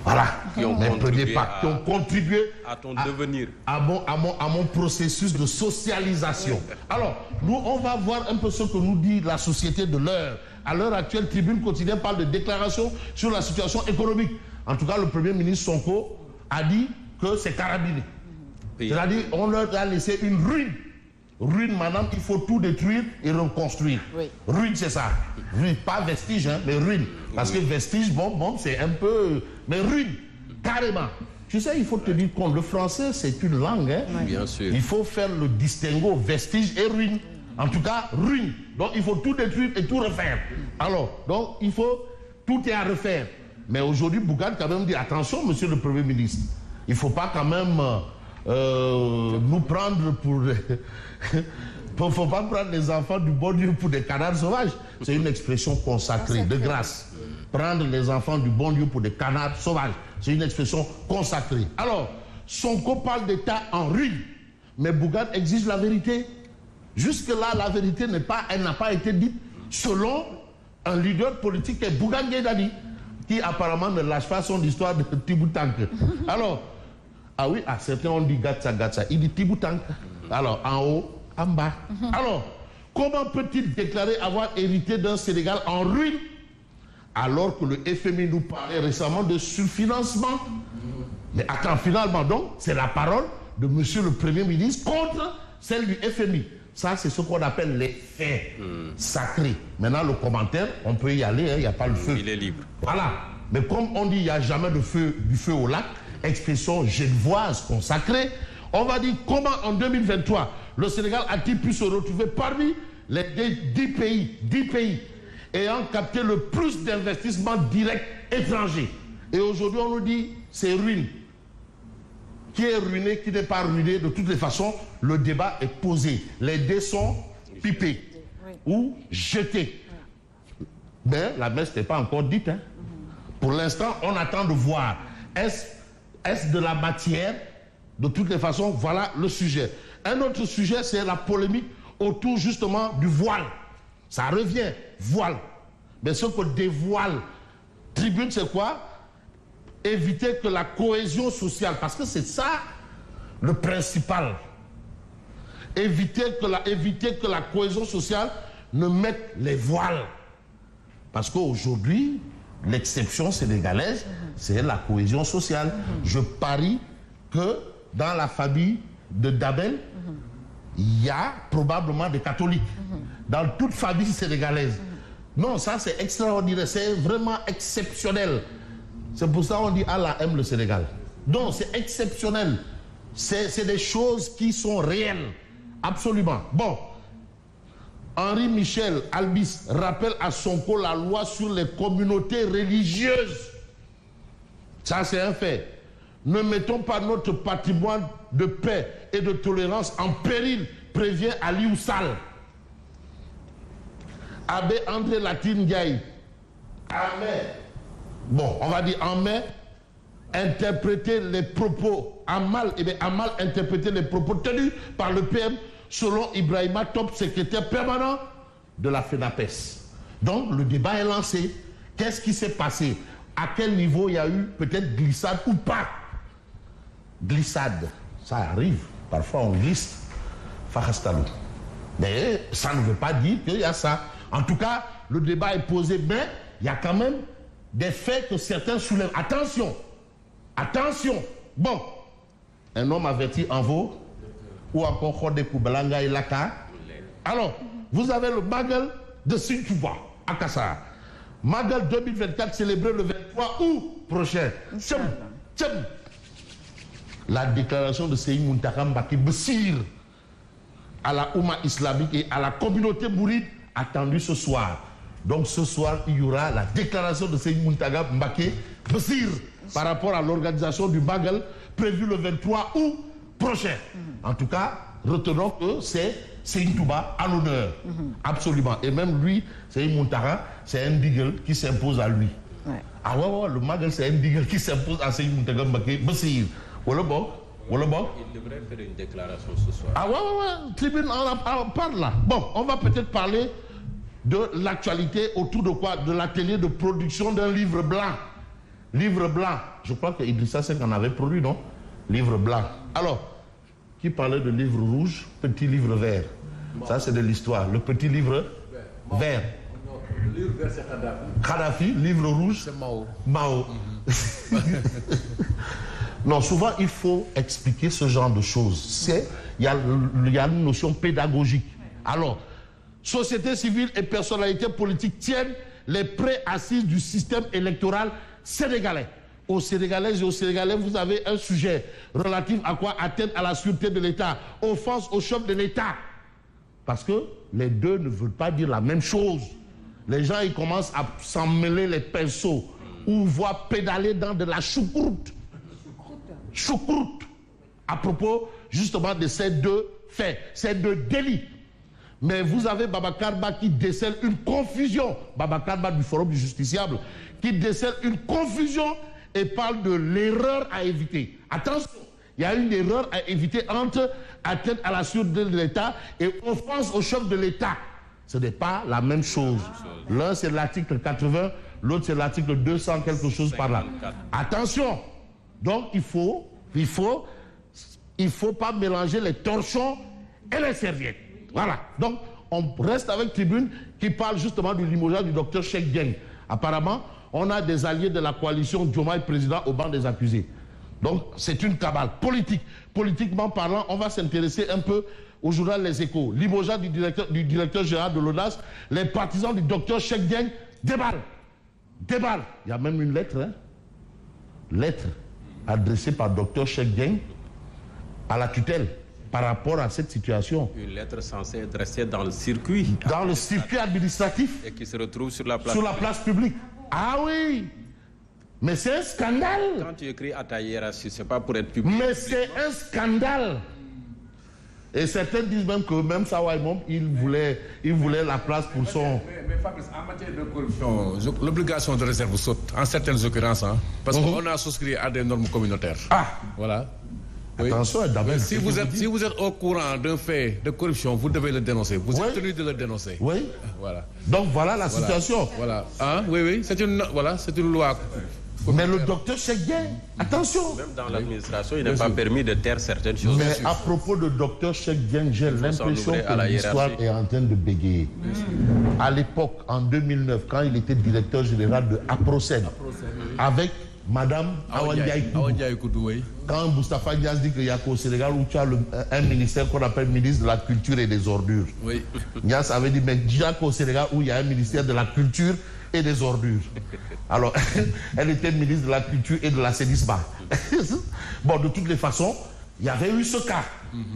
Voilà, qui ont contribué à ton devenir. À mon processus de socialisation. Alors, nous, on va voir un peu ce que nous dit la société de l'heure. À l'heure actuelle, Tribune Quotidienne parle de déclaration sur la situation économique. En tout cas, le Premier ministre Sonko a dit que c'est carabiné. C'est-à-dire, on leur a laissé une ruine. Ruine, madame, il faut tout détruire et reconstruire. Oui. Ruine, c'est ça. Ruine, pas vestige, hein, mais ruine. Parce que vestige, bon, c'est un peu... Mais ruine, carrément. Tu sais, il faut te dire compte, le français, c'est une langue. Hein. Oui. Bien sûr. Il faut faire le distinguo vestige et ruine. En tout cas, ruine. Donc, il faut tout détruire et tout refaire. Alors, donc, il faut... Tout est à refaire. Mais aujourd'hui, Bougane quand même dit, attention, monsieur le Premier ministre, il ne faut pas quand même nous prendre pour... Il ne faut pas prendre les enfants du bon Dieu pour des canards sauvages. C'est une expression consacrée, de grâce. Prendre les enfants du bon Dieu pour des canards sauvages. C'est une expression consacrée. Alors, Sonko parle d'État en ruine, mais Bougane exige la vérité. Jusque-là, la vérité n'a pas été dite selon un leader politique qui est Bougane Gueye Dany, qui apparemment ne lâche pas son histoire de Tiboutank. Alors, ah oui, certains ont dit Gatsa Gatsa. Il dit Tiboutank. Alors, en haut, en bas. Alors, comment peut-il déclarer avoir hérité d'un Sénégal en ruine alors que le FMI nous parlait récemment de surfinancement? Mais attends, finalement, donc, c'est la parole de monsieur le Premier ministre contre celle du FMI. Ça, c'est ce qu'on appelle les faits sacrés. Maintenant, le commentaire, on peut y aller, il n'y a pas le feu. Il est libre. Voilà. Mais comme on dit, il n'y a jamais du feu au lac, expression genevoise consacrée, on va dire comment en 2023, le Sénégal a-t-il pu se retrouver parmi les 10 pays ayant capté le plus d'investissements directs étrangers. Et aujourd'hui, on nous dit, c'est ruine. Qui est ruiné, qui n'est pas ruiné, de toutes les façons, le débat est posé. Les dés sont pipés ou jetés. Mais la messe n'est pas encore dite. Hein. Pour l'instant, on attend de voir. Est-ce de la matière? De toutes les façons, voilà le sujet. Un autre sujet, c'est la polémique autour justement du voile. Ça revient, voile. Mais ce que dévoile Tribune, c'est quoi? Éviter que la cohésion sociale, parce que c'est ça le principal. Éviter que la cohésion sociale ne mette les voiles. Parce qu'aujourd'hui, l'exception sénégalaise, c'est la cohésion sociale. Je parie que dans la famille de Dabel, il y a probablement des catholiques. Dans toute famille sénégalaise. Non, ça c'est extraordinaire, c'est vraiment exceptionnel. C'est pour ça qu'on dit Allah aime le Sénégal. Donc c'est exceptionnel. C'est des choses qui sont réelles. Absolument. Bon. Henri Michel Albis rappelle à Sonko la loi sur les communautés religieuses. Ça c'est un fait. Ne mettons pas notre patrimoine de paix et de tolérance en péril, prévient Aliou Sall. Abbé André Latine Ndiaye, en mai, bon, on va dire en mai, interpréter les propos, a mal interprété les propos tenus par le PM selon Ibrahima Top, secrétaire permanent de la FENAPES. Donc, le débat est lancé. Qu'est-ce qui s'est passé? À quel niveau il y a eu peut-être glissade ou pas? Glissade, ça arrive. Parfois, on glisse. Fahastalou. Mais ça ne veut pas dire qu'il y a ça. En tout cas, le débat est posé, mais il y a quand même des faits que certains soulèvent. Attention, attention. Bon, un homme averti en vaut, ou encore Khodé Koubalanga et Laka. Alors, vous avez le Magal de Sintouba, à Kassar. Magal 2024 célébré le 23 août prochain. Tcham. La déclaration de Seyid Mountakha Mbacké Bessir à la Oumma islamique et à la communauté mouride attendue ce soir. Donc ce soir, il y aura la déclaration de Seyid Mountakha Mbacké Bessir par rapport à l'organisation du Magal prévu le 23 août prochain. En tout cas, retenons que c'est Seyid Touba à l'honneur. Absolument. Et même lui, Seyid Mountakha, c'est un digle qui s'impose à lui. Ouais. Ah ouais, le Magal, c'est un digle qui s'impose à Seyid Mountakha Mbacké Bessir. Voilà bon. Il devrait faire une déclaration ce soir. Ah ouais, Tribune, on parle là. Bon, on va peut-être parler de l'actualité autour de quoi? De l'atelier de production d'un livre blanc Livre blanc. Je crois que Idrissa Seck en avait produit, non? Livre blanc. Alors, qui parlait de livre rouge, petit livre vert? Ça, c'est de l'histoire. Le petit livre vert. Le livre vert, c'est Kadhafi. Kadhafi, livre rouge. C'est Mao. Mao. Non, souvent, il faut expliquer ce genre de choses. Il y a une notion pédagogique. Alors, société civile et personnalité politique tiennent les préassises du système électoral sénégalais. Aux Sénégalaises et aux Sénégalais, vous avez un sujet relatif à quoi? Atteinte à la sûreté de l'État, offense au chef de l'État. Parce que les deux ne veulent pas dire la même chose. Les gens, ils commencent à s'en mêler les pinceaux ou voient pédaler dans de la choucroute. Choucroute. À propos, justement, de ces deux faits, ces deux délits. Mais vous avez Babacar Ba qui décèle une confusion. Babacar Ba du Forum du Justiciable, qui décèle une confusion et parle de l'erreur à éviter. Attention, il y a une erreur à éviter entre atteinte à la sûreté de l'État et offense au chef de l'État. Ce n'est pas la même chose. L'un, c'est l'article 80, l'autre, c'est l'article 200, quelque chose par là. Attention. Donc, il faut pas mélanger les torchons et les serviettes. Voilà. Donc, on reste avec Tribune qui parle justement du limogeage du docteur Cheikh Dieng. Apparemment, on a des alliés de la coalition Diomaye président au banc des accusés. Donc, c'est une cabale politique. Politiquement parlant, on va s'intéresser un peu au journal Les Échos. Limogeage du directeur général de l'ONAS, les partisans du docteur Cheikh Dieng déballent. Déballent. Il y a même une lettre, hein? Lettre adressée par docteur Cheikh Dieng à la tutelle par rapport à cette situation. Une lettre censée être restée dans le circuit. Dans le circuit administratif. Et qui se retrouve sur la place. Sur la place publique. Ah oui. Mais c'est un scandale. Quand tu écris à ta hiérarchie, c'est pas pour être public. Mais c'est un scandale. Et certains disent même que même Sawaïmom, il voulait la place pour son... Mais Fabrice, en matière de corruption, l'obligation de réserve saute, en certaines occurrences, hein, parce qu'on a souscrit à des normes communautaires. Ah. Voilà. Oui. Attention, d'abord. Si vous êtes au courant d'un fait de corruption, vous devez le dénoncer. Vous êtes tenu de le dénoncer. Oui. Voilà. Donc voilà la situation. Voilà. Hein? Oui. C'est une loi. Mais le docteur Cheikh Dieng, attention. Même dans l'administration, il n'est pas permis de taire certaines choses. Mais à propos de docteur Cheikh Dieng, j'ai l'impression que l'histoire est en train de bégayer. À l'époque, en 2009, quand il était directeur général de Aprocène, avec Madame Awandiaï Koudou, quand Moustapha Niasse dit qu'il y a qu'au Sénégal où tu as un ministère qu'on appelle ministre de la Culture et des Ordures. Oui. Niasse avait dit, mais déjà qu'au Sénégal où il y a un ministère de la Culture et des Ordures. Alors, elle était ministre de la Culture et de l'assainissement. Bon, de toutes les façons, il y avait eu ce cas.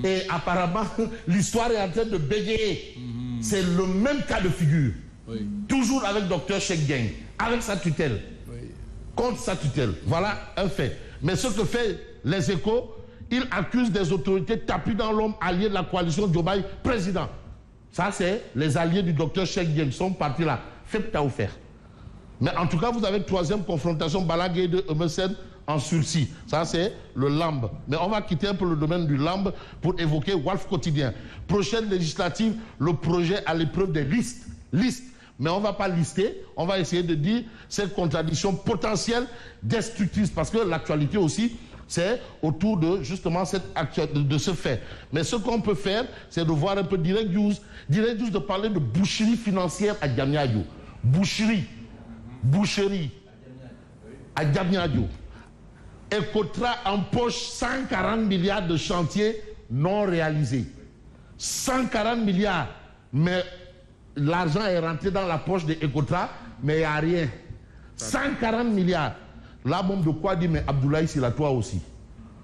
Et apparemment, l'histoire est en train de bégayer. C'est le même cas de figure. Oui. Toujours avec docteur Cheikh Dieng, avec sa tutelle. Oui. Contre sa tutelle. Voilà un fait. Mais ce que fait Les Échos, il accuse des autorités tapis dans l'homme alliés de la coalition Diomaye président. Ça, c'est les alliés du docteur Cheikh Dieng. Ils sont partis là. Faites ta offert. Mais en tout cas, vous avez une troisième confrontation, Balaguer de Emerson en sursis. Ça, c'est le LAMB. Mais on va quitter un peu le domaine du LAMB pour évoquer Walf Quotidien. Prochaine législative, le projet à l'épreuve des listes. Mais on ne va pas lister, on va essayer de dire cette contradiction potentielle destructrice. Parce que l'actualité aussi, c'est autour de justement de ce fait. Mais ce qu'on peut faire, c'est de voir un peu Direct News de parler de boucherie financière à Diamniadio. Boucherie à Diamniadio. Ecotra empoche 140 milliards de chantiers non réalisés. 140 milliards. Mais l'argent est rentré dans la poche de Ecotra, mais il n'y a rien. 140 milliards. Là, bon, de quoi dire, mais Abdoulaye Sylla, toi aussi.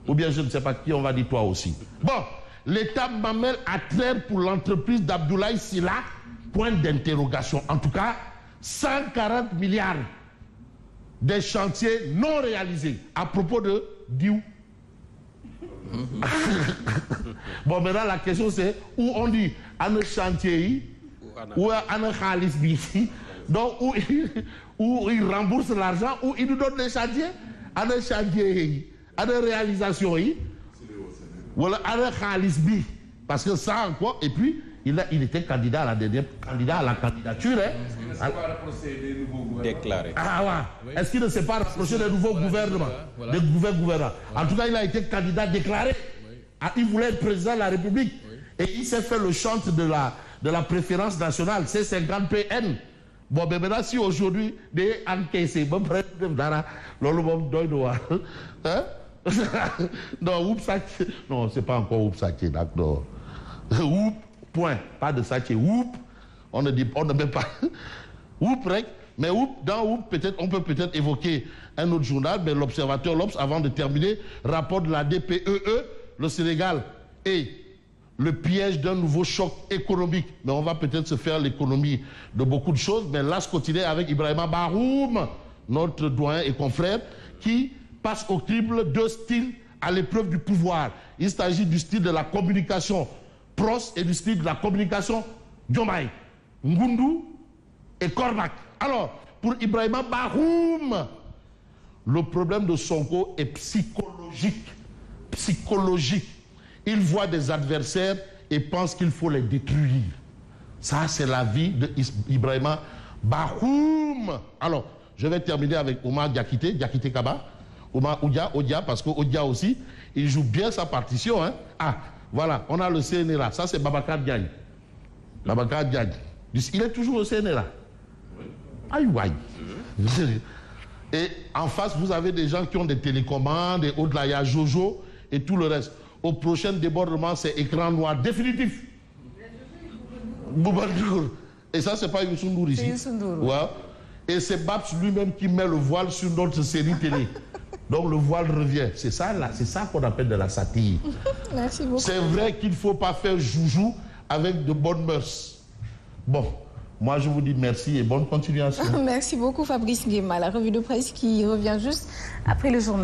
Ou bien je ne sais pas qui, on va dire toi aussi. Bon, l'État mamelle à traire pour l'entreprise d'Abdoulaye Sylla, point d'interrogation. En tout cas, 140 milliards des chantiers non réalisés. À propos de Diou. Bon, maintenant la question c'est où on dit un chantier ou un khalis bi. Donc où il rembourse l'argent, où il nous donne des chantiers, un chantier, une réalisation, voilà un khalis bi. Parce que ça encore, et puis il était candidat à la candidature. Hein. s'est pas rapproché des nouveaux gouvernements. Déclaré. Ah ouais. Est-ce qu'il ne s'est pas rapproché des nouveaux gouvernements, des nouveaux gouvernements? En tout cas, il a été candidat déclaré. Ah, il voulait être président de la République. Et il s'est fait le chant de la préférence nationale, c'est 50 PN. Bon, ben maintenant, si aujourd'hui, des encaissés, bon, non, non, c'est pas encore Oupsaké, d'accord. Oup, point, pas de Saché. Oup, on ne met pas. Oup, rec, mais Oup, dans Oup, peut-être, on peut peut-être évoquer un autre journal, mais l'Observateur, l'Obs, avant de terminer, rapport de la DPEE, le Sénégal et le piège d'un nouveau choc économique. Mais on va peut-être se faire l'économie de beaucoup de choses. Mais là, je continue avec Ibrahima Bahoum, notre doyen et confrère, qui passe au crible deux styles à l'épreuve du pouvoir. Il s'agit du style de la communication Pros et du style de la communication Diomaye, Ngundu et Kormak. Alors, pour Ibrahima Bahoum, le problème de Sonko est psychologique. Psychologique. Il voit des adversaires et pense qu'il faut les détruire. Ça, c'est la vie d'Ibrahima Bahoum. Alors, je vais terminer avec Omar Diakité Kaba. Omar Odia, parce que Odia aussi, il joue bien sa partition. Hein. Ah, voilà, on a le CNRA. Ça, c'est Babacar Diagne. Babacar Diagne. Il est toujours au CNRA. Aïe, aïe. Et en face, vous avez des gens qui ont des télécommandes, et au-delà, il y a Jojo et tout le reste. Au prochain débordement, c'est écran noir définitif. Boubadour. Et ça, c'est pas Youssou N'Dour ici. C'est Youssou N'Dour. Ouais. Et c'est Babs lui-même qui met le voile sur notre série télé. Donc le voile revient. C'est ça, là, c'est ça qu'on appelle de la satire. Merci beaucoup. C'est vrai qu'il ne faut pas faire joujou avec de bonnes mœurs. Bon, moi je vous dis merci et bonne continuation. Merci beaucoup Fabrice Nguema. La revue de presse qui revient juste après le journal.